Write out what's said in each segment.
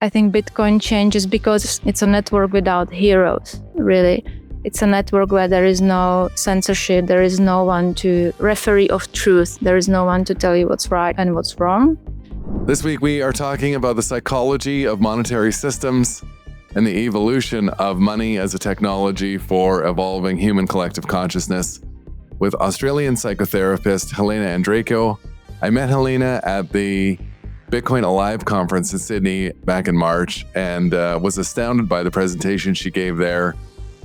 I think Bitcoin changes because it's a network without heroes, really. It's a network where there is no censorship, there is no one to referee of truth, there is no one to tell you what's right and what's wrong. This week we are talking about the psychology of monetary systems and the evolution of money as a technology for evolving human collective consciousness with Australian psychotherapist Helena Andrejko. I met Helena at the Bitcoin Alive conference in Sydney back in March and was astounded by the presentation she gave there.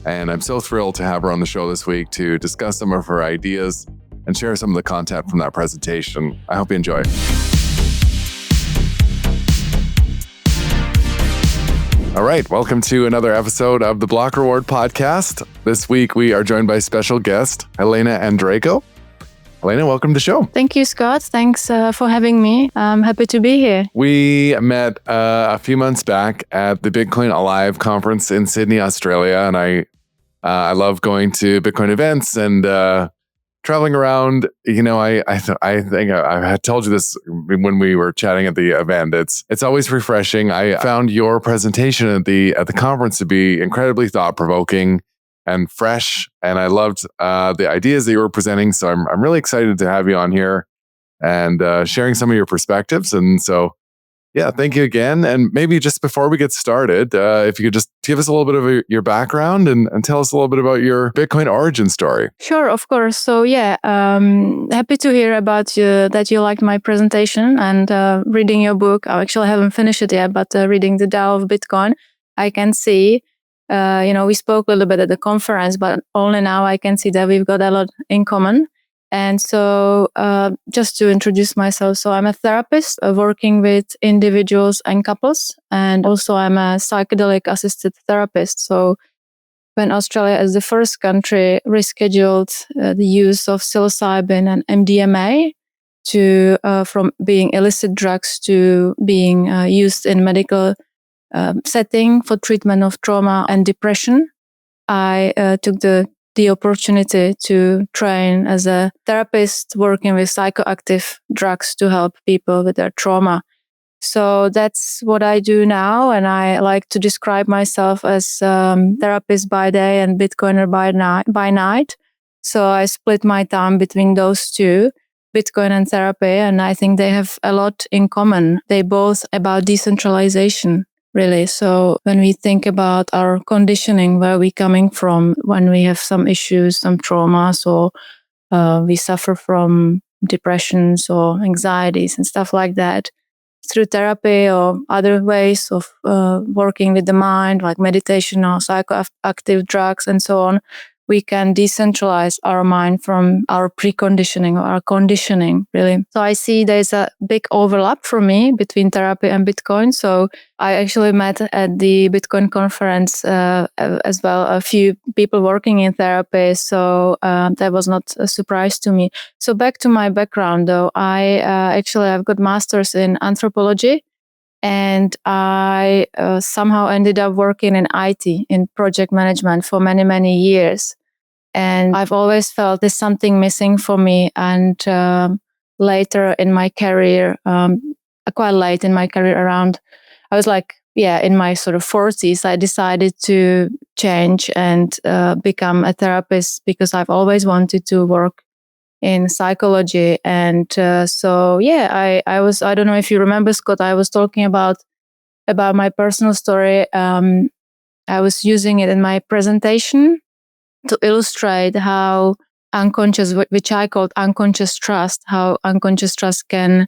And I'm so thrilled to have her on the show this week to discuss some of her ideas and share some of the content from that presentation. I hope you enjoy. All right, welcome to another episode of the Block Reward podcast. This week we are joined by special guest Helena Andrejko. Helena, welcome to the show. Thank you, Scott. Thanks for having me. I'm happy to be here. We met a few months back at the Bitcoin Alive conference in Sydney, Australia, and I love going to Bitcoin events and traveling around. You know, I think I had told you this when we were chatting at the event. It's always refreshing. I found your presentation at the conference to be incredibly thought-provoking and fresh, and I loved the ideas that you were presenting. So I'm really excited to have you on here and sharing some of your perspectives. And so, yeah, thank you again. And maybe just before we get started, if you could just give us a little bit of your background and tell us a little bit about your Bitcoin origin story. Sure, of course. So yeah, happy to hear about that you liked my presentation and reading your book. I actually haven't finished it yet, but reading The Tao of Bitcoin, I can see. We spoke a little bit at the conference, but only now I can see that we've got a lot in common. And so just to introduce myself, so I'm a therapist working with individuals and couples. And also I'm a psychedelic-assisted therapist. So when Australia as the first country rescheduled the use of psilocybin and MDMA from being illicit drugs to being used in medical setting for treatment of trauma and depression, I took the opportunity to train as a therapist working with psychoactive drugs to help people with their trauma. So that's what I do now, and I like to describe myself as therapist by day and Bitcoiner by night. So I split my time between those two, Bitcoin and therapy, and I think they have a lot in common. They both about decentralization, really. So when we think about our conditioning, where we're coming from, when we have some issues, some traumas, or we suffer from depressions or anxieties and stuff like that, through therapy or other ways of working with the mind, like meditation or psychoactive drugs and so on, we can decentralize our mind from our preconditioning or our conditioning, really. So I see there's a big overlap for me between therapy and Bitcoin. So I actually met at the Bitcoin conference as well a few people working in therapy. So that was not a surprise to me. So back to my background, though, I've got master's in anthropology. And I somehow ended up working in IT, in project management for many, many years. And I've always felt there's something missing for me. And later in my career, quite late in my career I was in my sort of 40s, I decided to change and become a therapist because I've always wanted to work in psychology. And I don't know if you remember, Scott, I was talking about my personal story. I was using it in my presentation to illustrate how unconscious, which I called unconscious trust, how unconscious trust can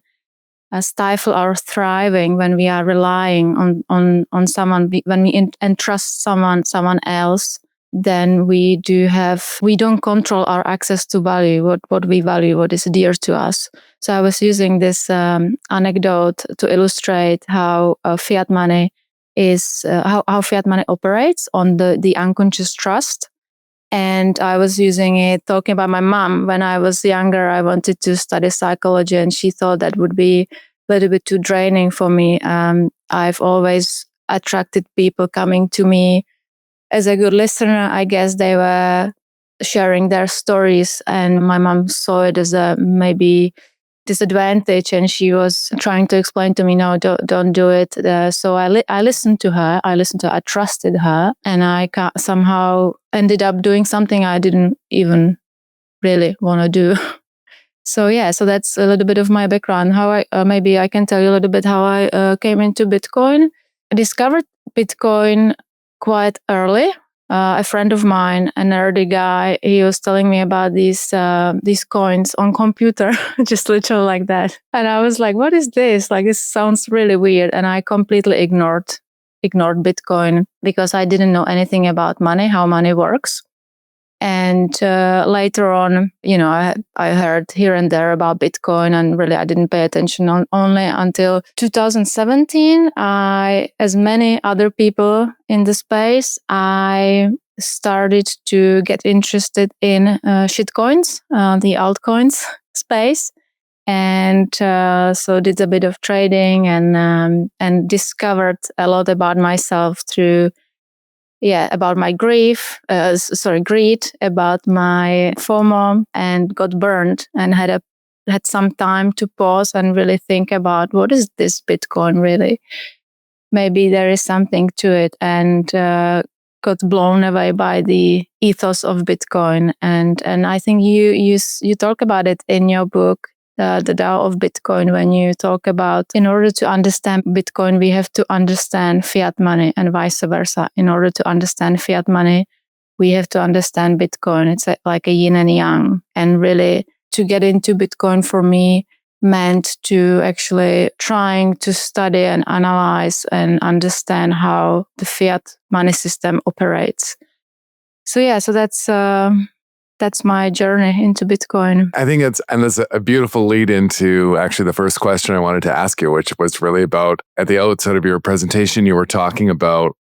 stifle our thriving when we are relying on someone, when we entrust someone else. Then we don't control our access to value, what we value, what is dear to us. So I was using this anecdote to illustrate how fiat money how fiat money operates on the unconscious trust. And I was using it, talking about my mom. When I was younger, I wanted to study psychology, and she thought that would be a little bit too draining for me. I've always attracted people coming to me as a good listener. I guess they were sharing their stories, and my mom saw it as a maybe disadvantage, and she was trying to explain to me, no, don't do it. So I listened to her. I trusted her, and I somehow ended up doing something I didn't even really want to do. So yeah, so that's a little bit of my background. How maybe I can tell you a little bit how I came into Bitcoin. I discovered Bitcoin quite early. A friend of mine, a nerdy guy, he was telling me about these coins on computer, just literally like that. And I was like, "What is this? Like, this sounds really weird." And I completely ignored Bitcoin because I didn't know anything about money, how money works. And later on, I heard here and there about Bitcoin, and really I didn't pay attention only until 2017. As many other people in the space, I started to get interested in shitcoins, the altcoins space. And so did a bit of trading and discovered a lot about myself through about my greed, about my FOMO, and got burned and had some time to pause and really think about what is this Bitcoin really? Maybe there is something to it, and got blown away by the ethos of Bitcoin. And I think you talk about it in your book, the Tao of Bitcoin, when you talk about, in order to understand Bitcoin, we have to understand fiat money, and vice versa. In order to understand fiat money, we have to understand Bitcoin. It's like a yin and yang. And really, to get into Bitcoin for me meant to actually trying to study and analyze and understand how the fiat money system operates. So that's my journey into Bitcoin. I think it's a beautiful lead into actually the first question I wanted to ask you, which was really about, at the outset of your presentation, you were talking about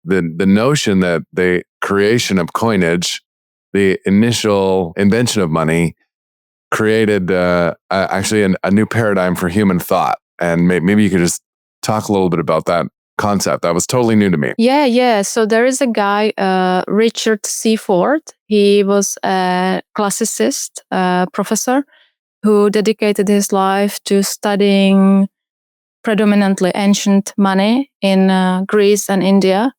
the notion that the creation of coinage, the initial invention of money, created actually a new paradigm for human thought. And maybe you could just talk a little bit about that concept. That was totally new to me. Yeah. So there is a guy, Richard C. Ford. He was a classicist, professor, who dedicated his life to studying predominantly ancient money in Greece and India.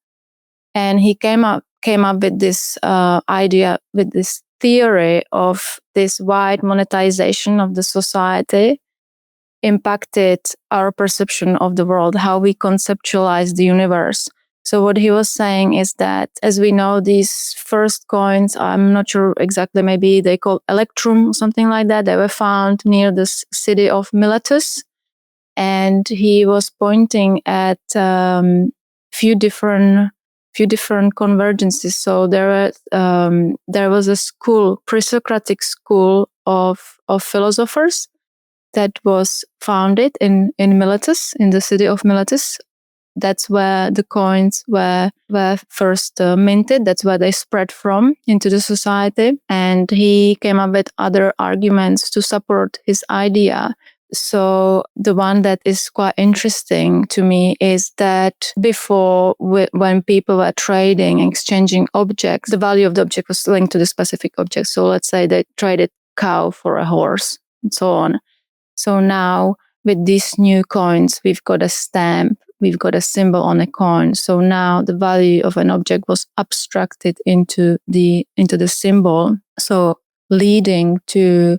And he came up with this idea, with this theory of this wide monetization of the society impacted our perception of the world, how we conceptualize the universe. So what he was saying is that, as we know, these first coins, I'm not sure exactly, maybe they call electrum or something like that. They were found near the city of Miletus. And he was pointing at few different convergences. So there was a school, pre-Socratic school of philosophers that was founded in Miletus, in the city of Miletus. That's where the coins were first minted. That's where they spread from into the society. And he came up with other arguments to support his idea. So the one that is quite interesting to me is that before, when people were trading, exchanging objects, the value of the object was linked to the specific object. So let's say they traded cow for a horse and so on. So now with these new coins, we've got a stamp, we've got a symbol on a coin. So now the value of an object was abstracted into the symbol. So leading to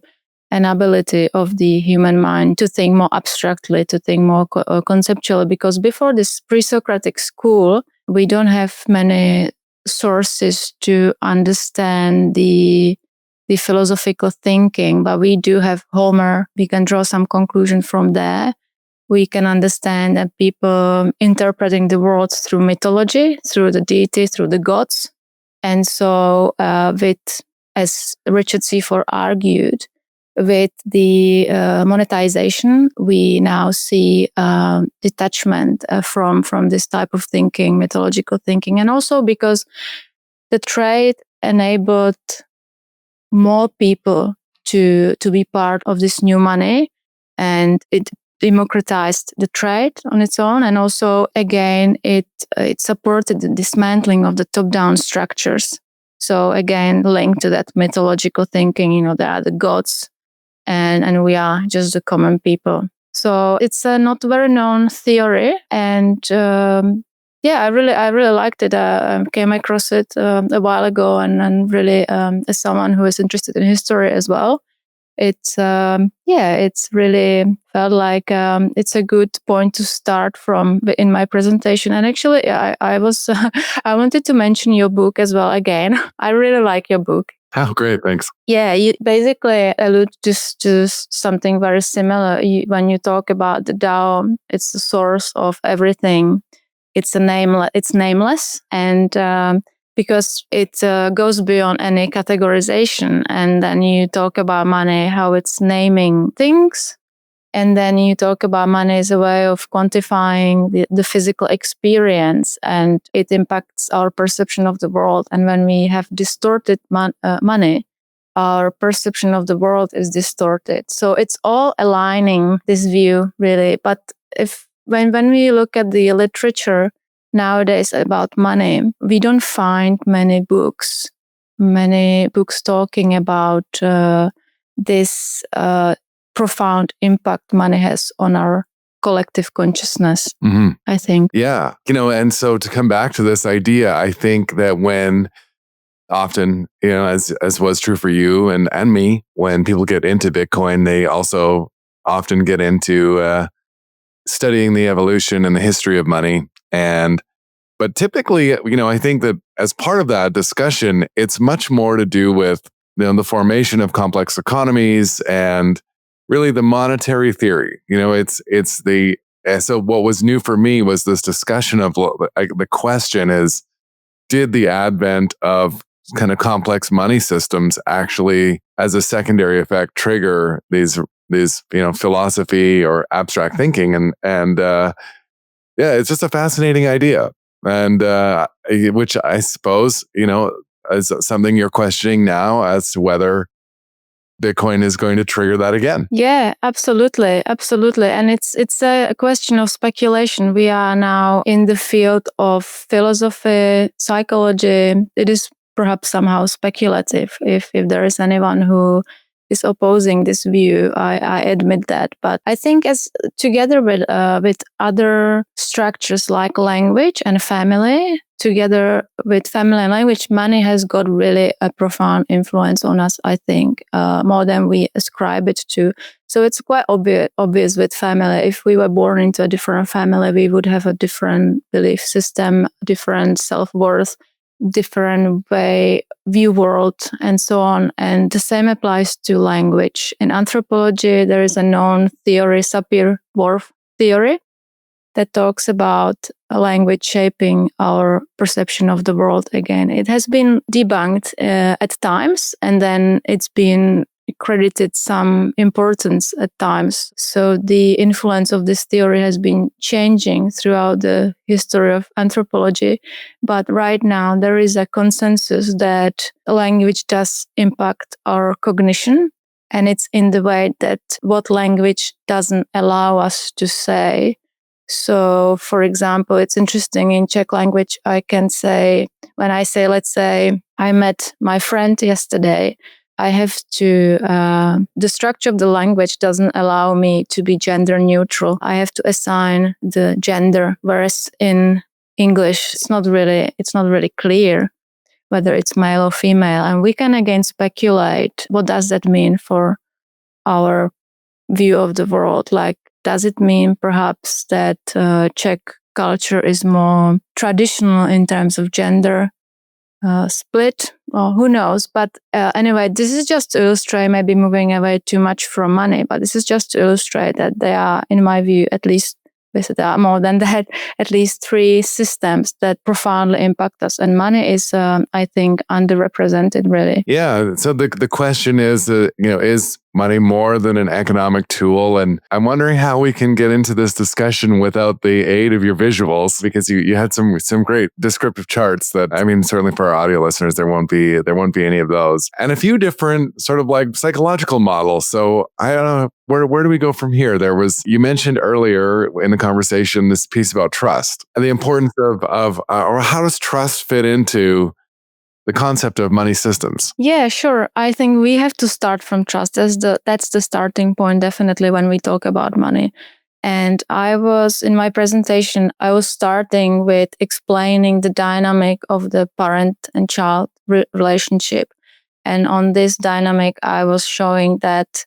an ability of the human mind to think more abstractly, to think more conceptually. Because before this pre-Socratic school, we don't have many sources to understand the philosophical thinking, but we do have Homer. We can draw some conclusion from there. We can understand that people interpreting the world through mythology, through the deity, through the gods. And so as Richard C. Ford argued, with the monetization, we now see detachment from this type of thinking, mythological thinking. And also because the trade enabled more people to be part of this new money, and it democratized the trade on its own. And also, again, it supported the dismantling of the top-down structures. So again, linked to that mythological thinking, there are the gods, and we are just the common people. So it's a not very known theory, and I really liked it. I came across it a while ago, and really, as someone who is interested in history as well, it's really felt like it's a good point to start from in my presentation. And actually, I was I wanted to mention your book as well again. I really like your book. Oh, great. Thanks. Yeah, you basically allude to something very similar. When you talk about the Tao, it's the source of everything. It's nameless, and because it goes beyond any categorization. And then you talk about money, how it's naming things. And then you talk about money as a way of quantifying the physical experience, and it impacts our perception of the world. And when we have distorted money, our perception of the world is distorted. So it's all aligning this view, really. But when we look at the literature nowadays about money, we don't find many books talking about this profound impact money has on our collective consciousness, I think. Yeah. And so to come back to this idea, I think that when often, as was true for you and me, when people get into Bitcoin, they also often get into studying the evolution and the history of money. But typically, I think that as part of that discussion, it's much more to do with the formation of complex economies and really the monetary theory. So what was new for me was this discussion of the question is, did the advent of kind of complex money systems actually, as a secondary effect, trigger these philosophy or abstract thinking? And it's just a fascinating idea. And which I suppose, is something you're questioning now as to whether Bitcoin is going to trigger that again. Yeah, absolutely. And it's a question of speculation. We are now in the field of philosophy, psychology. It is perhaps somehow speculative. If there is anyone who is opposing this view, I admit that. But I think as together with other structures like language and family, together with family and language, money has got really a profound influence on us, I think, more than we ascribe it to. So it's quite obvious with family. If we were born into a different family, we would have a different belief system, different self-worth, different way view world, and so on. And the same applies to language. In anthropology, there is a known theory, Sapir-Whorf theory, that talks about language shaping our perception of the world again. It has been debunked at times, and then it's been credited some importance at times. So the influence of this theory has been changing throughout the history of anthropology. But right now, there is a consensus that language does impact our cognition. And it's in the way that what language doesn't allow us to say. So, for example, it's interesting in Czech language, I can say, when I say, let's say, I met my friend yesterday, I have to, the structure of the language doesn't allow me to be gender neutral. I have to assign the gender, whereas in English, it's not really clear whether it's male or female. And we can again speculate, what does that mean for our view of the world? Like, does it mean perhaps that Czech culture is more traditional in terms of gender split? Well, who knows? But anyway, this is just to illustrate, maybe moving away too much from money, but this is just to illustrate that there are, in my view, at least, there are more than that, at least 3 systems that profoundly impact us. And money is, I think, underrepresented, really. Yeah. So the question is, is money more than an economic tool? And I'm wondering how we can get into this discussion without the aid of your visuals, because you had some great descriptive charts that, I mean, certainly for our audio listeners, there won't be any of those, and a few different sort of like psychological models. So I don't know, where do we go from here? You mentioned earlier in the conversation this piece about trust and the importance of or how does trust fit into the concept of money systems? Yeah, sure. I think we have to start from trust. That's the starting point, definitely, when we talk about money. And in my presentation, I was starting with explaining the dynamic of the parent and child relationship. And on this dynamic, I was showing that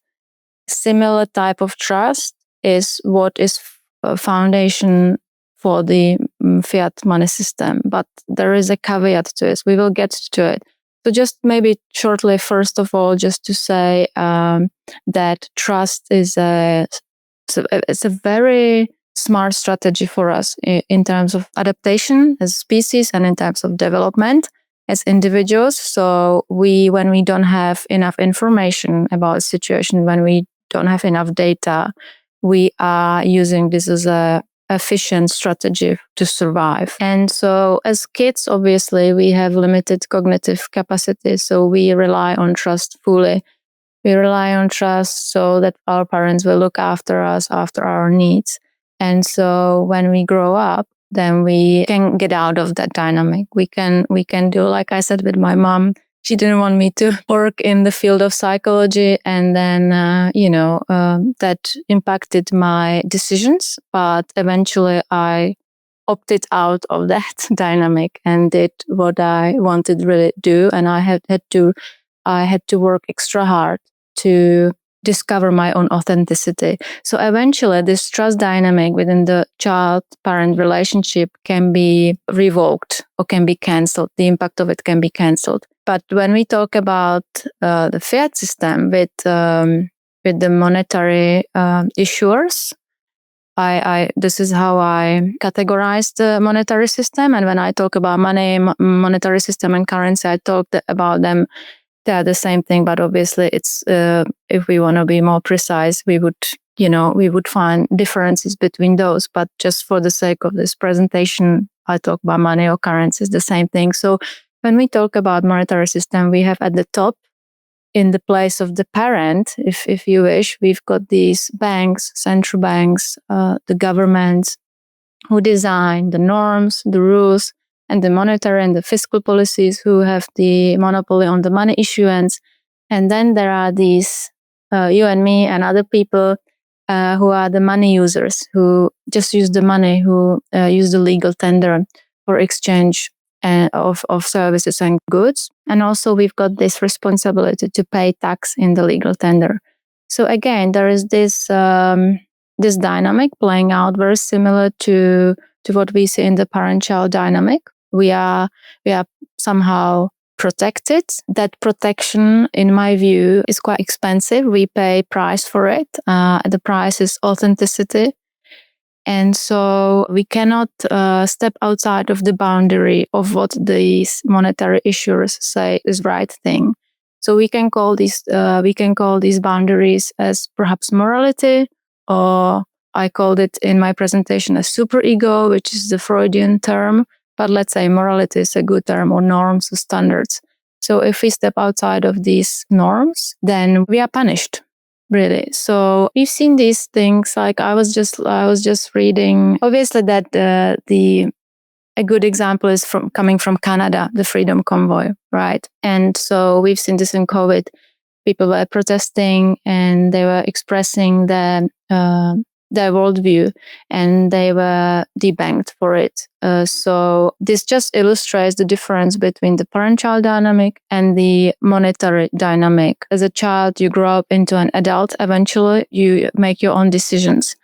similar type of trust is what is a foundation for the fiat money system. But there is a caveat to it. We will get to it. So just maybe shortly, first of all, just to say that trust is it's a very smart strategy for us in terms of adaptation as a species and in terms of development as individuals. So when we don't have enough information about a situation, when we don't have enough data, we are using this as a efficient strategy to survive. And so as kids, obviously, we have limited cognitive capacity. So we rely on trust fully. We rely on trust so that our parents will look after us, after our needs. And so when we grow up, then we can get out of that dynamic. We can do, like I said with my mom, she didn't want me to work in the field of psychology. And then, that impacted my decisions. But eventually I opted out of that dynamic and did what I wanted to really do. And I had to work extra hard to discover my own authenticity. So eventually this trust dynamic within the child-parent relationship can be revoked or can be cancelled. The impact of it can be cancelled. But when we talk about the fiat system with the monetary issuers, this is how I categorize the monetary system. And when I talk about money, monetary system and currency, I talk about them. They are the same thing, but obviously it's, if we want to be more precise, we would find differences between those. But just for the sake of this presentation, I talk about money or currency is the same thing. So when we talk about monetary system, we have at the top, in the place of the parent, if you wish, we've got these banks, central banks, the governments who design the norms, the rules, and the monetary and the fiscal policies, who have the monopoly on the money issuance. And then there are these, you and me and other people who are the money users, who just use the money, who use the legal tender for exchange of services and goods. And also we've got this responsibility to pay tax in the legal tender. So again, there is this dynamic playing out very similar to what we see in the parent-child dynamic. We are somehow protected. That protection, in my view, is quite expensive. We pay price for it. The price is authenticity. And so we cannot step outside of the boundary of what these monetary issuers say is right thing. So we can call these boundaries as perhaps morality, or I called it in my presentation as superego, which is the Freudian term. But let's say morality is a good term, or norms or standards. So if we step outside of these norms, then we are punished, really. So we've seen these things. Like I was just reading, obviously, that a good example is coming from Canada, the Freedom Convoy, right? And so we've seen this in COVID. People were protesting and they were expressing their worldview, and they were debanked for it. So this just illustrates the difference between the parent-child dynamic and the monetary dynamic. As a child, you grow up into an adult. Eventually, you make your own decisions,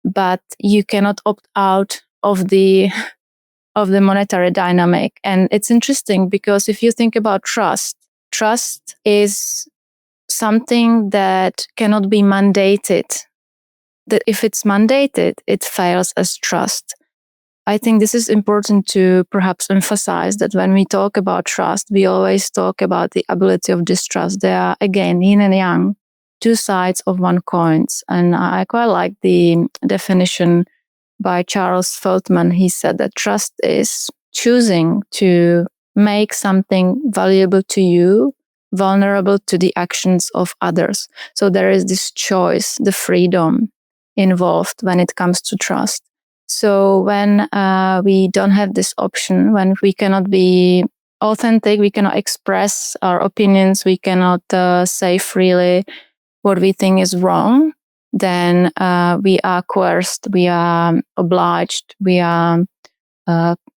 but you cannot opt out of the monetary dynamic. And it's interesting because if you think about trust is something that cannot be mandated. That if it's mandated, it fails as trust. I think this is important to perhaps emphasize, that when we talk about trust, we always talk about the ability of distrust. They are, again, yin and yang, two sides of one coin. And I quite like the definition by Charles Feldman. He said that trust is choosing to make something valuable to you vulnerable to the actions of others. So there is this choice, the freedom involved when it comes to trust. So when we don't have this option, when we cannot be authentic, we cannot express our opinions, we cannot say freely what we think is wrong, then we are coerced, we are obliged, we are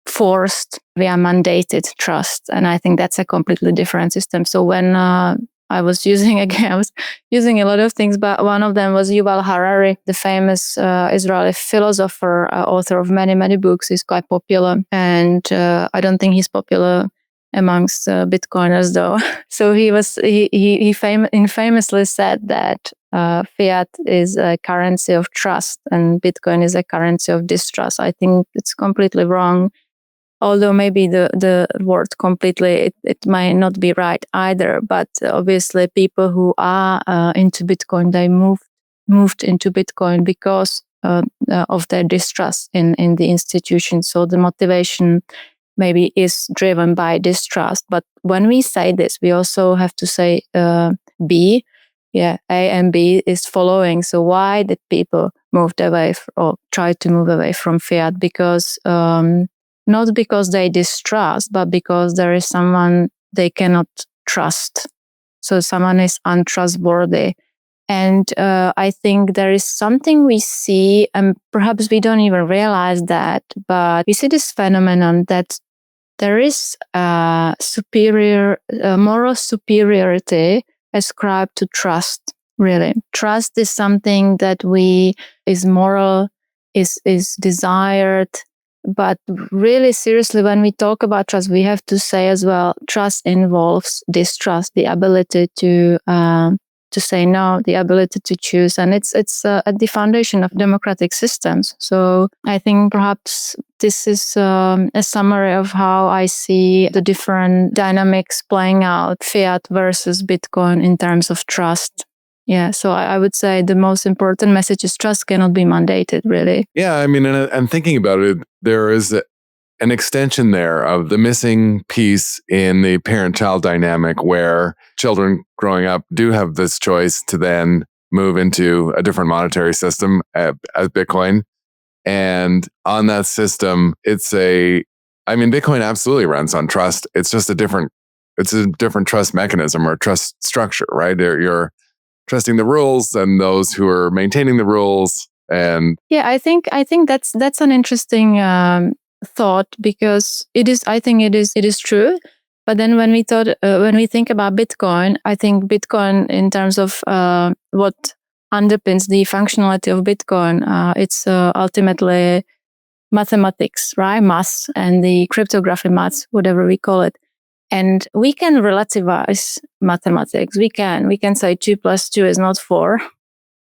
forced, we are mandated trust. And I think that's a completely different system. So when I was using a lot of things, but one of them was Yuval Harari, the famous Israeli philosopher, author of many, many books. He's quite popular. And I don't think he's popular amongst Bitcoiners though. So he famously said that fiat is a currency of trust and Bitcoin is a currency of distrust. I think it's completely wrong. Although maybe the word completely, it might not be right either. But obviously people who are into Bitcoin, they moved into Bitcoin because of their distrust in the institution. So the motivation maybe is driven by distrust. But when we say this, we also have to say B. Yeah, A and B is following. So why did people moved away or tried to move away from fiat? Because not because they distrust, but because there is someone they cannot trust. So someone is untrustworthy. And I think there is something we see, and perhaps we don't even realize that, but we see this phenomenon that there is moral superiority ascribed to trust, really. Trust is something that is moral, is desired. But really seriously, when we talk about trust, we have to say as well, trust involves distrust, the ability to say no, the ability to choose. And it's at the foundation of democratic systems. So I think perhaps this is a summary of how I see the different dynamics playing out, fiat versus Bitcoin in terms of trust. Yeah, so I would say the most important message is trust cannot be mandated, really. Yeah, I mean, and thinking about it, there is an extension there of the missing piece in the parent-child dynamic where children growing up do have this choice to then move into a different monetary system as Bitcoin. And on that system, Bitcoin absolutely runs on trust. It's just a different trust mechanism or trust structure, right? You're trusting the rules and those who are maintaining the rules. And yeah, I think that's an interesting thought, because it is true. But then when we think about Bitcoin, I think Bitcoin in terms of what underpins the functionality of Bitcoin, it's ultimately mathematics, right? Maths and the cryptography maths, whatever we call it. And we can relativize mathematics. We can say 2 + 2 is not 4,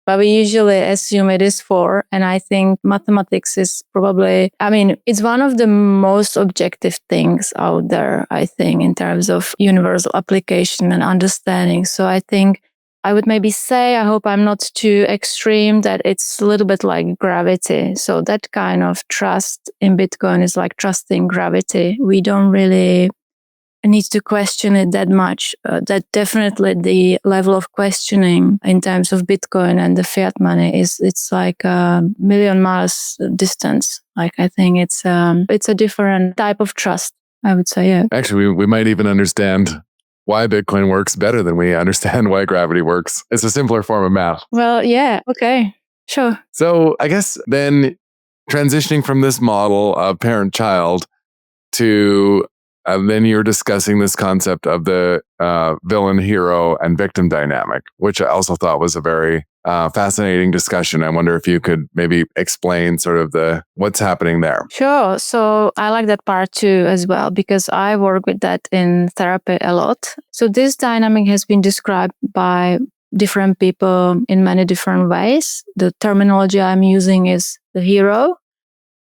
but we usually assume it is 4. And I think mathematics is probably, it's one of the most objective things out there, I think, in terms of universal application and understanding. So I think I would maybe say, I hope I'm not too extreme, that it's a little bit like gravity. So that kind of trust in Bitcoin is like trusting gravity. We don't really need to question it that much. That definitely the level of questioning in terms of Bitcoin and the fiat money it's like a million miles distance. Like I think it's a different type of trust, I would say. Yeah. Actually, we might even understand why Bitcoin works better than we understand why gravity works. It's a simpler form of math. Well, yeah. Okay. Sure. So I guess then transitioning from this model of parent-child to then you're discussing this concept of the villain, hero, and victim dynamic, which I also thought was a very fascinating discussion. I wonder if you could maybe explain sort of what's happening there. Sure. So I like that part too as well, because I work with that in therapy a lot. So this dynamic has been described by different people in many different ways. The terminology I'm using is the hero.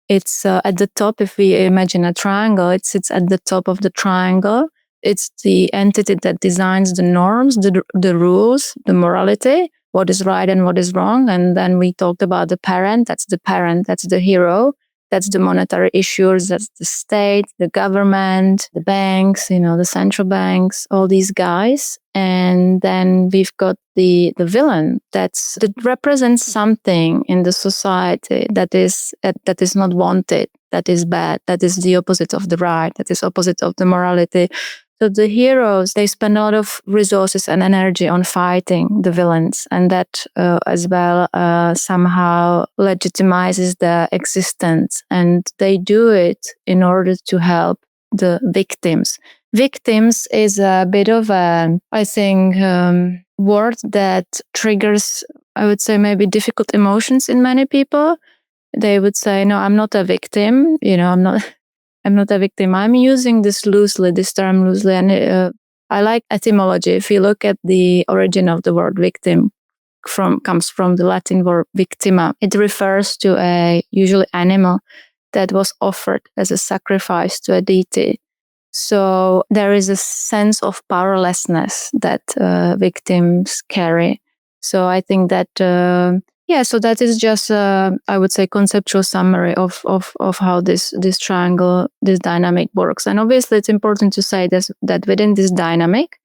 It's at the top. If we imagine a triangle, it sits at the top of the triangle. It's the entity that designs the norms, the rules, the morality, what is right and what is wrong. And then we talked about the parent. That's the hero. That's the monetary issuers. That's the state, the government, the banks, the central banks, all these guys. And then we've got the villain that represents something in the society that is not wanted, that is bad, that is the opposite of the right, that is opposite of the morality. So the heroes, they spend a lot of resources and energy on fighting the villains, and that as well somehow legitimizes their existence. And they do it in order to help the victims. Victims is a bit of a, I think, word that triggers, I would say, maybe difficult emotions in many people. They would say, no, I'm not a victim. I'm not a victim. I'm using this term loosely. And I like etymology. If you look at the origin of the word victim, comes from the Latin word victima. It refers to a usually animal that was offered as a sacrifice to a deity. So there is a sense of powerlessness that victims carry. So I think that, so that is just, I would say, conceptual summary of how this triangle, this dynamic works. And obviously it's important to say that within this dynamic,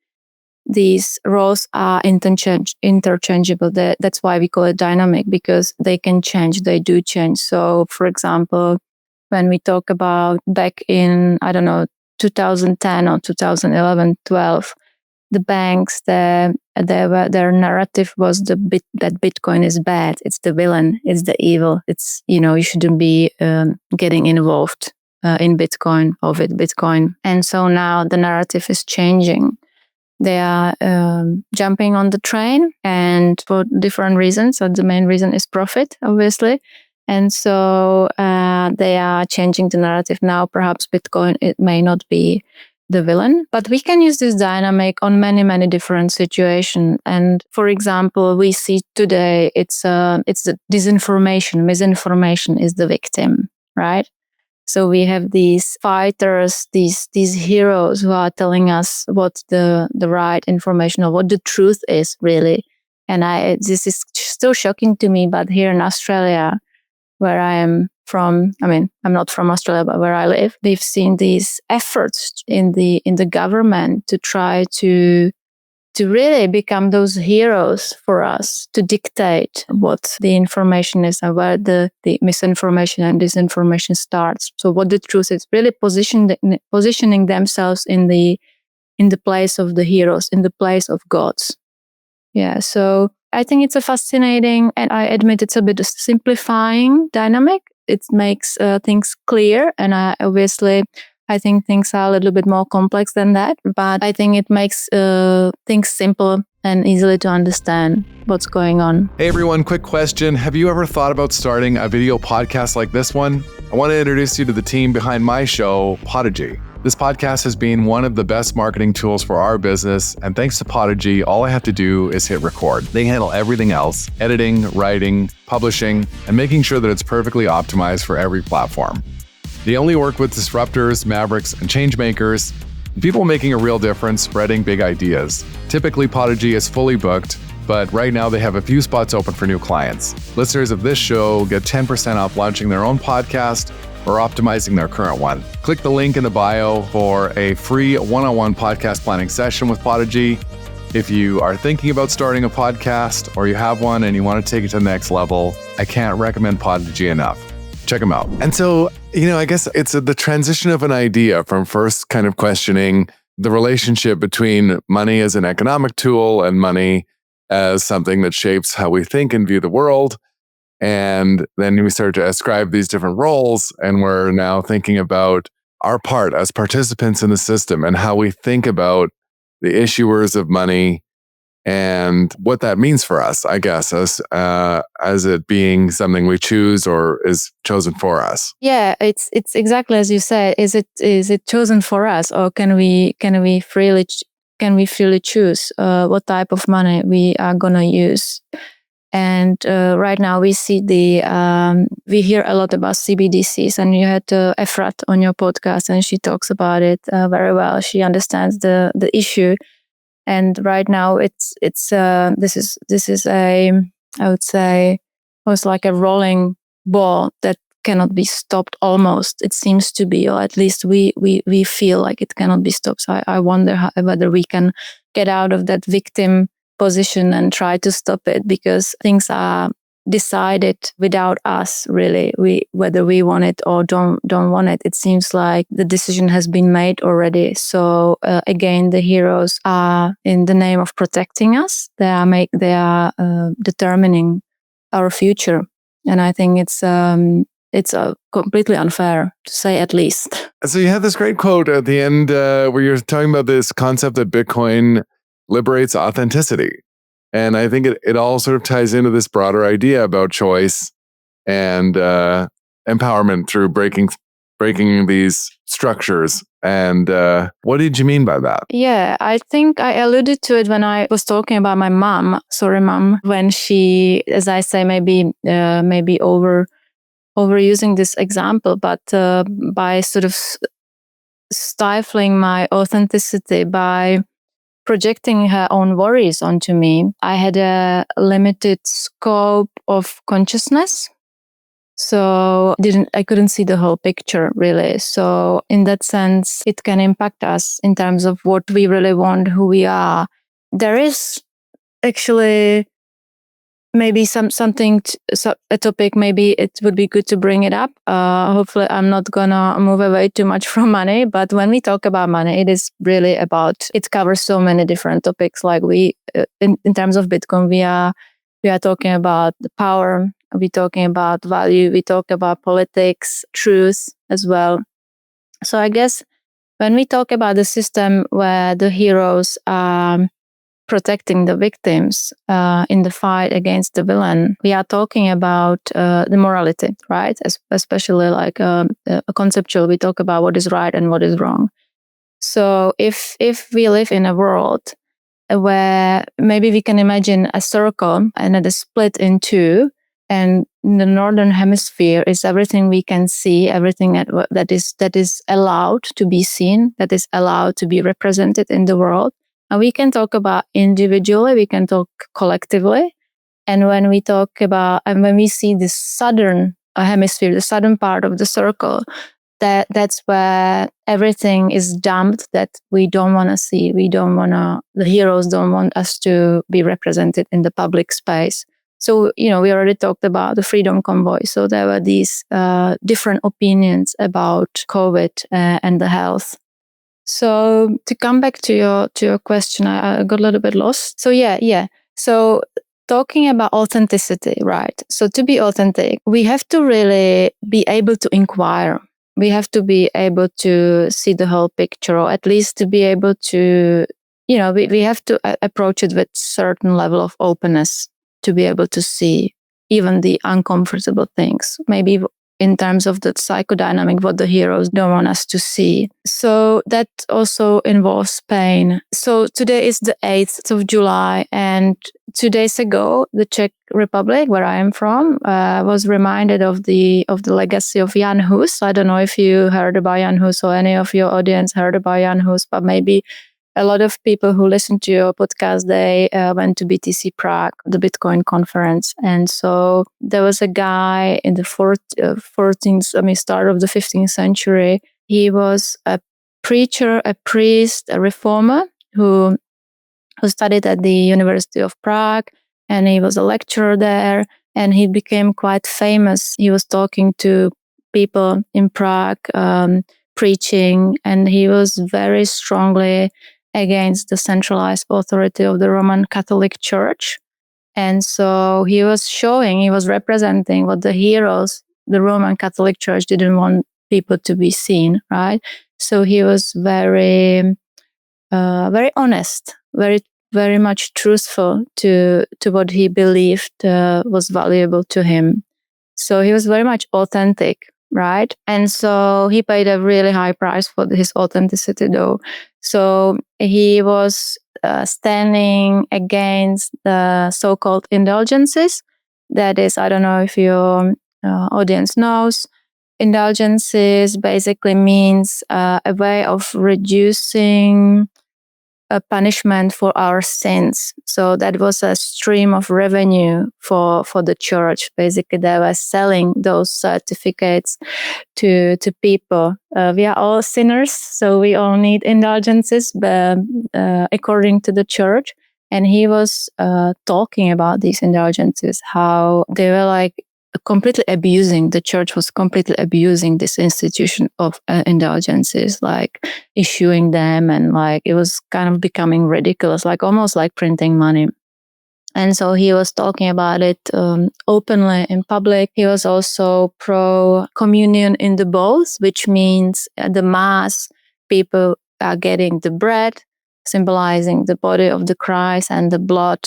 these roles are interchangeable. That's why we call it dynamic, because they can change, they do change. So for example, when we talk about back in, 2010 or 2011, 12, the banks, their narrative was that Bitcoin is bad. It's the villain. It's the evil. It's, you shouldn't be getting involved in Bitcoin or with Bitcoin. And so now the narrative is changing. They are jumping on the train, and for different reasons. So the main reason is profit, obviously. And so they are changing the narrative now. Perhaps Bitcoin, it may not be the villain, but we can use this dynamic on many, many different situations. And for example, we see today it's the disinformation, misinformation is the victim, right? So we have these fighters, these heroes who are telling us what the right information or what the truth is really. And this is still shocking to me, but here in Australia, where I am from, I'm not from Australia, but where I live, we've seen these efforts in the government to try to really become those heroes for us, to dictate what the information is and where the misinformation and disinformation starts. So what the truth is, really positioning themselves in the place of the heroes, in the place of gods. Yeah, so I think it's a fascinating, and I admit it's a bit of simplifying dynamic. It makes things clear, and I think things are a little bit more complex than that, but I think it makes things simple and easily to understand what's going on. Hey everyone, quick question. Have you ever thought about starting a video podcast like this one? I want to introduce you to the team behind my show, Podigy. This podcast has been one of the best marketing tools for our business, and thanks to Podigy, all I have to do is hit record. They handle everything else: editing, writing, publishing, and making sure that it's perfectly optimized for every platform. They only work with disruptors, mavericks, and change makers, people making a real difference, spreading big ideas. Typically, Podigy is fully booked, but right now they have a few spots open for new clients. Listeners of this show get 10% off launching their own podcast or optimizing their current one. Click the link in the bio for a free one-on-one podcast planning session with Podigy. If you are thinking about starting a podcast or you have one and you want to take it to the next level, I can't recommend Podigy enough. Check them out. And so, I guess it's the transition of an idea from first kind of questioning the relationship between money as an economic tool and money as something that shapes how we think and view the world. And then we start to ascribe these different roles, and we're now thinking about our part as participants in the system and how we think about the issuers of money and what that means for us, I guess, as it being something we choose or is chosen for us. Yeah, it's exactly as you said. Is it chosen for us, or can we freely choose what type of money we are gonna use? And right now we see we hear a lot about CBDCs, and you had Efrat on your podcast, and she talks about it very well. She understands the issue, and right now this is I would say almost like a rolling ball that cannot be stopped. Almost, it seems to be, or at least we feel like it cannot be stopped. So I wonder whether we can get out of that victim position and try to stop it, because things are decided without us, really. Whether we want it or don't want it, it seems like the decision has been made already. So again, the heroes are, in the name of protecting us, they are determining our future, and I think it's completely unfair, to say at least. So you had this great quote at the end where you're talking about this concept that Bitcoin liberates authenticity. And I think it all sort of ties into this broader idea about choice and empowerment through breaking these structures. And what did you mean by that? Yeah, I think I alluded to it when I was talking about my mom. Sorry, mom. When she, as I say, maybe overusing this example, but by sort of stifling my authenticity, by projecting her own worries onto me, I had a limited scope of consciousness. So I couldn't see the whole picture, really. So in that sense, it can impact us in terms of what we really want, who we are. There is actually maybe a topic, maybe it would be good to bring it up. Hopefully I'm not gonna move away too much from money, but when we talk about money, it is really it covers so many different topics. Like in terms of Bitcoin, we are talking about the power, we're talking about value, we talk about politics, truth as well. So I guess when we talk about the system where the heroes are protecting the victims in the fight against the villain, we are talking about the morality, right? Especially like a conceptual, we talk about what is right and what is wrong. So if we live in a world where maybe we can imagine a circle and it is split in two, and in the northern hemisphere is everything we can see, everything that is allowed to be seen, that is allowed to be represented in the world. And we can talk about individually, we can talk collectively. And when we when we see the southern hemisphere, the southern part of the circle, that's where everything is dumped that we don't want to see. The heroes don't want us to be represented in the public space. So, we already talked about the Freedom Convoy. So there were these different opinions about COVID and the health. So to come back to your question, I got a little bit lost. So yeah. So talking about authenticity, right? So to be authentic, we have to really be able to inquire. We have to be able to see the whole picture, or at least to be able to, we have to approach it with certain level of openness to be able to see even the uncomfortable things. Maybe in terms of the psychodynamic, what the heroes don't want us to see. So that also involves pain. So today is the 8th of July, and 2 days ago, the Czech Republic, where I am from, was reminded of the legacy of Jan Hus. I don't know if you heard about Jan Hus or any of your audience heard about Jan Hus, but maybe a lot of people who listen to your podcast, they went to BTC Prague, the Bitcoin conference. And so there was a guy in the 14th, start of the 15th century. He was a preacher, a priest, a reformer who studied at the University of Prague, and he was a lecturer there, and he became quite famous. He was talking to people in Prague, preaching, and he was very strongly against the centralized authority of the Roman Catholic Church. And so he was representing what the heroes, the Roman Catholic Church, didn't want people to be seen, right? So he was very, very honest, very, very much truthful to what he believed was valuable to him. So he was very much authentic, right? And so he paid a really high price for his authenticity, though. So he was standing against the so-called indulgences. That is, I don't know if your audience knows, indulgences basically means a way of reducing a punishment for our sins. So that was a stream of revenue for the church. Basically, they were selling those certificates to people. We are all sinners, so we all need indulgences, according to the church. And he was talking about these indulgences, how they were like completely abusing, the church was completely abusing this institution of indulgences, like issuing them, and like it was kind of becoming ridiculous, like almost like printing money. And so he was talking about it openly in public. He was also pro communion in the bowls, which means the mass, people are getting the bread, symbolizing the body of the Christ, and the blood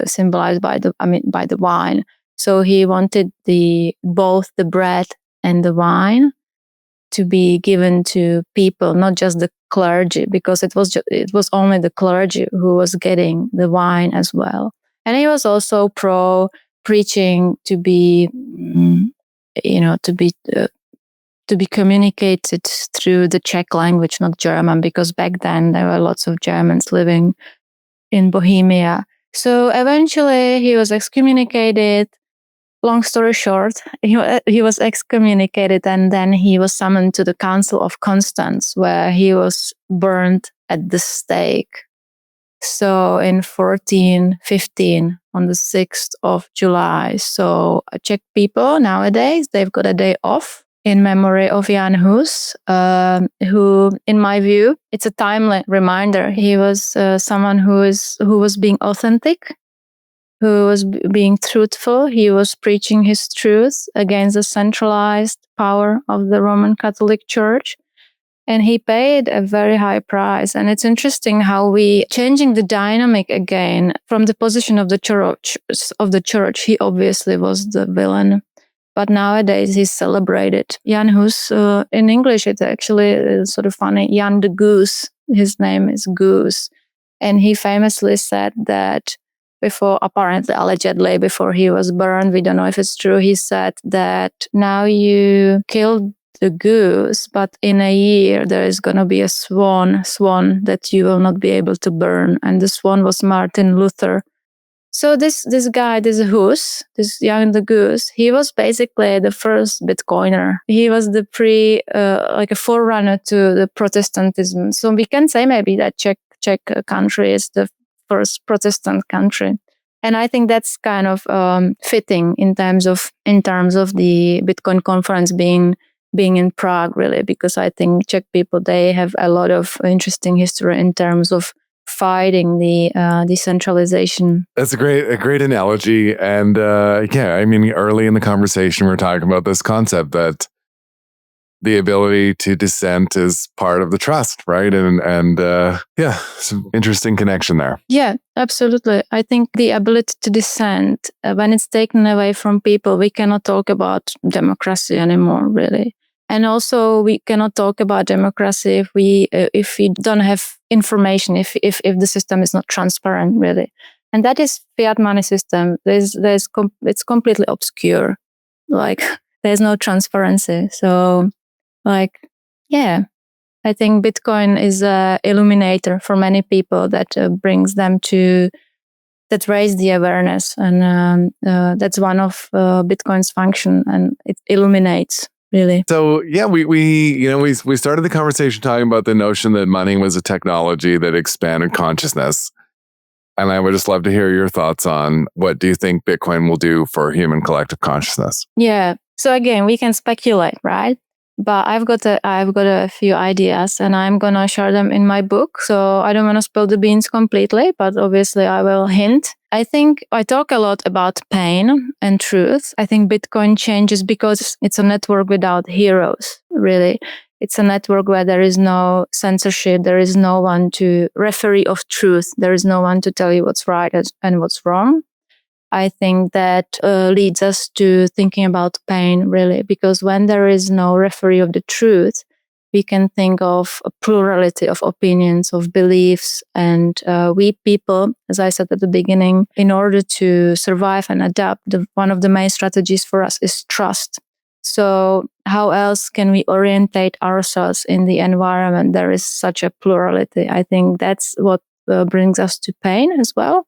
symbolized by the wine. So he wanted both the bread and the wine to be given to people, not just the clergy, because it was only the clergy who was getting the wine as well. And he was also pro preaching to be, to be communicated through the Czech language, not German, because back then there were lots of Germans living in Bohemia. So eventually he was excommunicated. Long story short, he was excommunicated, and then he was summoned to the Council of Constance, where he was burned at the stake. So in 1415, on the 6th of July. So Czech people nowadays, they've got a day off in memory of Jan Hus, who, in my view, it's a timely reminder. He was someone who was being authentic, who was being truthful. He was preaching his truth against the centralized power of the Roman Catholic Church. And he paid a very high price. And it's interesting how we changing the dynamic again from the position of the church. He obviously was the villain, but nowadays he's celebrated. Jan Hus, in English, it's actually sort of funny. Jan the Goose. His name is Goose. And he famously said that allegedly before he was burned, we don't know if it's true, he said that now you killed the goose, but in a year there is going to be a swan that you will not be able to burn. And the swan was Martin Luther. So this guy, this Hus, this Jan the Goose, he was basically the first Bitcoiner. He was the like a forerunner to the Protestantism. So we can say maybe that Czech country is the first Protestant country. And I think that's kind of fitting in terms of the Bitcoin conference being in Prague, really, because I think Czech people, they have a lot of interesting history in terms of fighting the decentralization. That's a great analogy. And early in the conversation, we're talking about this concept that the ability to dissent is part of the trust, right? And some interesting connection there. Yeah, absolutely. I think the ability to dissent, when it's taken away from people, we cannot talk about democracy anymore, really. And also, we cannot talk about democracy if we don't have information, if the system is not transparent, really. And that is fiat money system. It's completely obscure. Like, there's no transparency. So, I think Bitcoin is an illuminator for many people that brings them that raise the awareness. And that's one of Bitcoin's function, and it illuminates. Really. So we started the conversation talking about the notion that money was a technology that expanded consciousness. And I would just love to hear your thoughts on what do you think Bitcoin will do for human collective consciousness? Yeah. So again, we can speculate, right? But I've got a few ideas, and I'm gonna share them in my book. So I don't want to spill the beans completely, but obviously I will hint. I think I talk a lot about pain and truth. I think Bitcoin changes because it's a network without heroes, really. It's a network where there is no censorship. There is no one to referee of truth. There is no one to tell you what's right and what's wrong. I think that leads us to thinking about pain, really, because when there is no referee of the truth, we can think of a plurality of opinions, of beliefs. And we people, as I said at the beginning, in order to survive and adapt, one of the main strategies for us is trust. So how else can we orientate ourselves in the environment? There is such a plurality. I think that's what brings us to pain as well.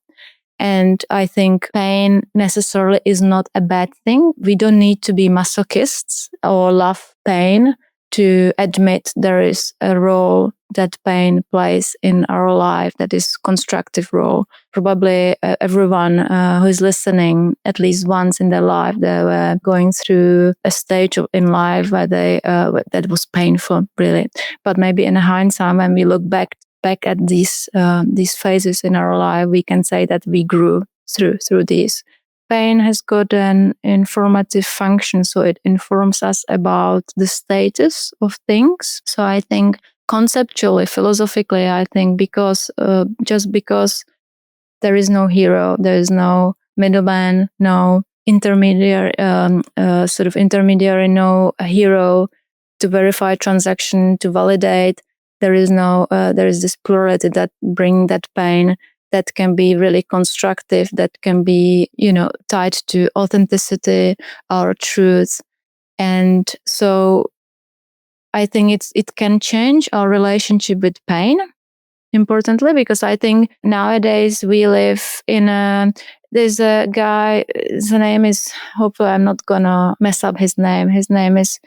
And I think pain necessarily is not a bad thing. We don't need to be masochists or love pain to admit there is a role that pain plays in our life that is constructive role. Probably everyone who is listening at least once in their life, they were going through a stage in life where they that was painful, really. But maybe in hindsight, when we look back at these phases in our life, we can say that we grew through these. Pain has got an informative function, so it informs us about the status of things. So I think conceptually, philosophically, I think because just because there is no hero, there is no middleman, no intermediary, no hero to verify transaction, to validate. There is this plurality that bring that pain that can be really constructive, that can be, tied to authenticity or truth. And so I think it can change our relationship with pain, importantly, because I think nowadays we live there's a guy, his name is, hopefully I'm not gonna mess up his name. His name is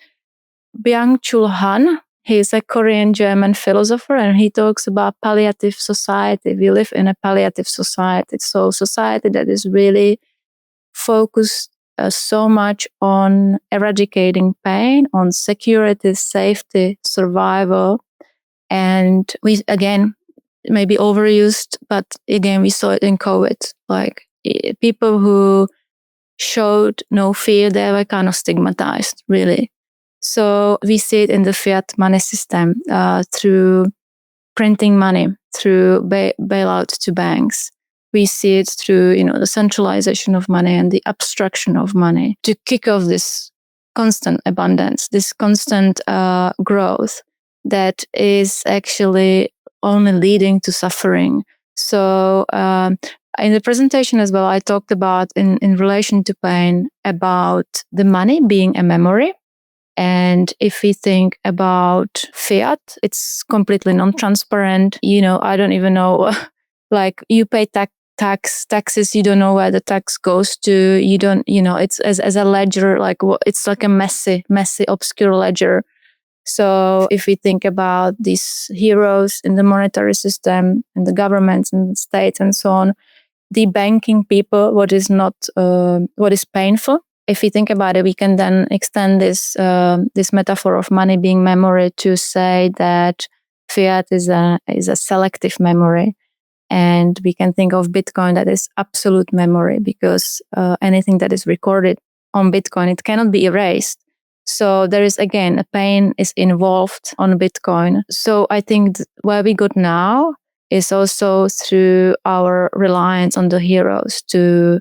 Byung-Chul. He's a Korean German philosopher, and he talks about palliative society. We live in a palliative society. So society that is really focused so much on eradicating pain, on security, safety, survival. And we, again, maybe overused, but again, we saw it in COVID. Like people who showed no fear, they were kind of stigmatized, really. So we see it in the fiat money system through printing money, through bailout to banks. We see it through, the centralization of money and the abstraction of money to kick off this constant abundance, this constant growth that is actually only leading to suffering. So in the presentation as well, I talked about in relation to pain about the money being a memory. And if we think about fiat, it's completely non-transparent. I don't even know, like you pay taxes, you don't know where the tax goes to. You don't, it's as a ledger, like it's like a messy, obscure ledger. So if we think about these heroes in the monetary system and the governments and the states and so on, debanking people, what is painful. If we think about it, we can then extend this metaphor of money being memory to say that fiat is a selective memory, and we can think of Bitcoin that is absolute memory, because anything that is recorded on Bitcoin, it cannot be erased. So there is, again, a pain is involved on Bitcoin. So I think where we got now is also through our reliance on the heroes to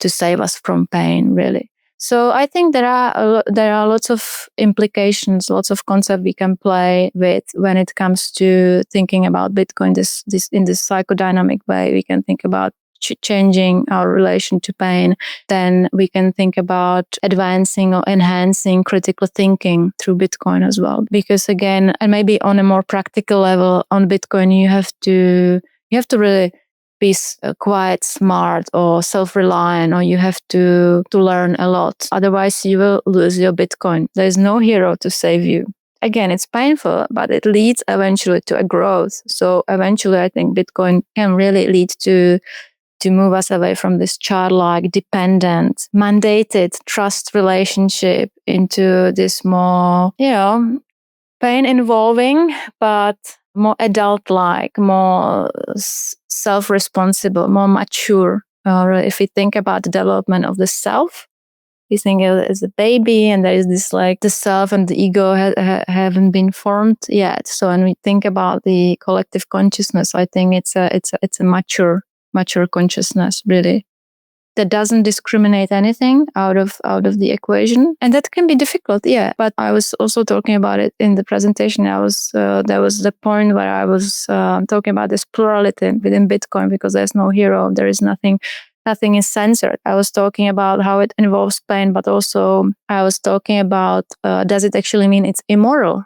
save us from pain, really. So I think there are lots of implications, lots of concepts we can play with when it comes to thinking about Bitcoin. This in this psychodynamic way, we can think about changing our relation to pain. Then we can think about advancing or enhancing critical thinking through Bitcoin as well. Because again, and maybe on a more practical level, on Bitcoin, you have to really be quite smart or self-reliant, or you have to learn a lot. Otherwise, you will lose your Bitcoin. There is no hero to save you. Again, it's painful, but it leads eventually to a growth. So eventually, I think Bitcoin can really lead to move us away from this childlike, dependent, mandated trust relationship into this more, pain-involving, but more adult-like, more self-responsible, more mature. Or if we think about the development of the self, we think as a baby, and there is this like the self and the ego haven't been formed yet. So when we think about the collective consciousness, I think it's a mature consciousness, really, that doesn't discriminate anything out of the equation. And that can be difficult, yeah. But I was also talking about it in the presentation. There was the point where I was talking about this plurality within Bitcoin, because there's no hero, there is nothing. nothing is censored. I was talking about how it involves pain, but also I was talking about, does it actually mean it's immoral,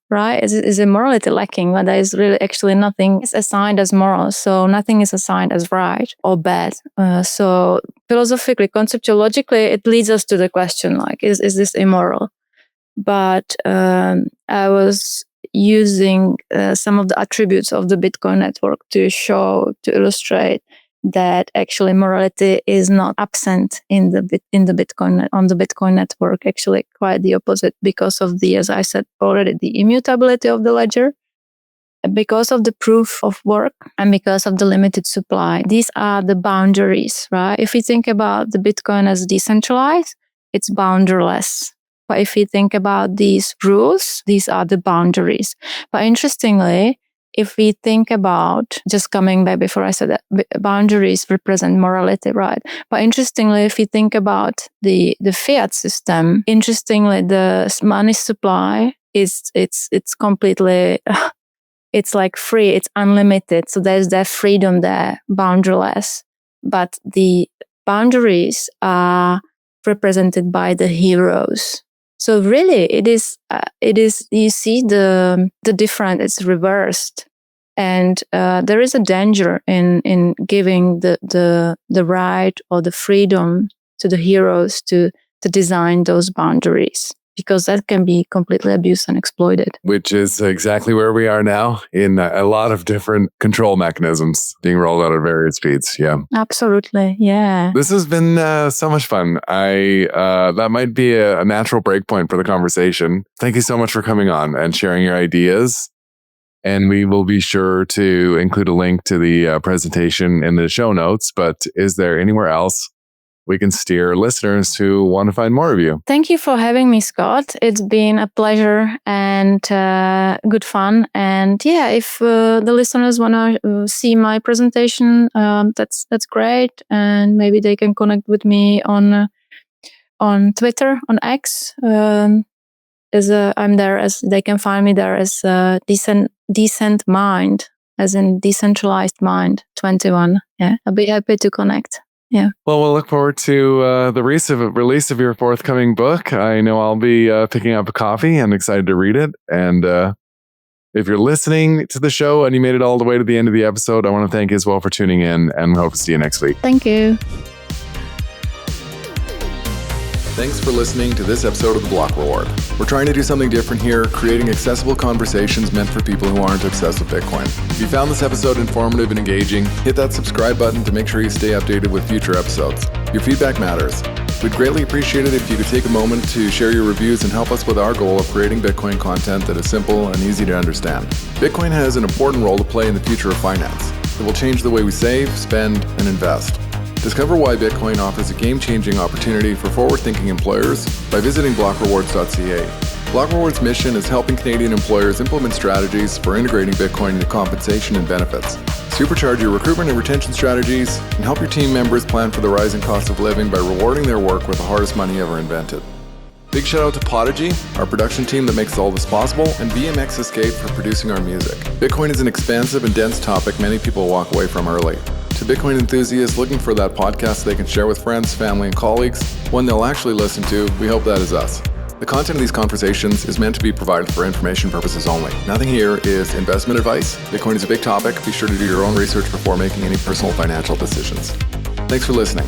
right? Is immorality lacking when there is really actually nothing is assigned as moral? So nothing is assigned as right or bad. So philosophically, conceptuologically, it leads us to the question, like, is this immoral? But I was using some of the attributes of the Bitcoin network to illustrate that actually morality is not absent on the Bitcoin network. Actually, quite the opposite, because of the, as I said already, the immutability of the ledger, because of the proof of work, and because of the limited supply. These are the boundaries, right? If we think about the Bitcoin as decentralized, it's boundaryless. But if you think about these rules, these are the boundaries. But interestingly, if we think about, just coming back before I said that, boundaries represent morality, right? But interestingly, if you think about the fiat system, interestingly, the money supply it's completely, it's like free, it's unlimited. So there's that freedom there, boundaryless. But the boundaries are represented by the heroes. So really, it is. You see the difference. It's reversed, and there is a danger in giving the right or the freedom to the heroes to design those boundaries, because that can be completely abused and exploited. Which is exactly where we are now, in a lot of different control mechanisms being rolled out at various speeds. Yeah, absolutely. Yeah, this has been so much fun. That might be a natural breakpoint for the conversation. Thank you so much for coming on and sharing your ideas. And we will be sure to include a link to the presentation in the show notes. But is there anywhere else we can steer listeners who want to find more of you? Thank you for having me, Scott. It's been a pleasure and good fun. And yeah, if the listeners want to see my presentation, that's great. And maybe they can connect with me on Twitter, on X. I'm there as they can find me there as Dissent Mind, as in decentralized mind 21. Yeah, I'll be happy to connect. Yeah. Well, we'll look forward to the release of your forthcoming book. I know I'll be picking up a copy and excited to read it. And if you're listening to the show and you made it all the way to the end of the episode, I want to thank you as well for tuning in, and hope to see you next week. Thank you. Thanks for listening to this episode of The Block Reward. We're trying to do something different here, creating accessible conversations meant for people who aren't obsessed with Bitcoin. If you found this episode informative and engaging, hit that subscribe button to make sure you stay updated with future episodes. Your feedback matters. We'd greatly appreciate it if you could take a moment to share your reviews and help us with our goal of creating Bitcoin content that is simple and easy to understand. Bitcoin has an important role to play in the future of finance. It will change the way we save, spend, and invest. Discover why Bitcoin offers a game-changing opportunity for forward-thinking employers by visiting blockrewards.ca. Block Rewards' mission is helping Canadian employers implement strategies for integrating Bitcoin into compensation and benefits, supercharge your recruitment and retention strategies, and help your team members plan for the rising cost of living by rewarding their work with the hardest money ever invented. Big shout out to Podigy, our production team that makes all this possible, and BMX Escape for producing our music. Bitcoin is an expansive and dense topic many people walk away from early. To Bitcoin enthusiasts looking for that podcast they can share with friends, family, and colleagues, one they'll actually listen to, we hope that is us. The content of these conversations is meant to be provided for information purposes only. Nothing here is investment advice. Bitcoin is a big topic. Be sure to do your own research before making any personal financial decisions. Thanks for listening.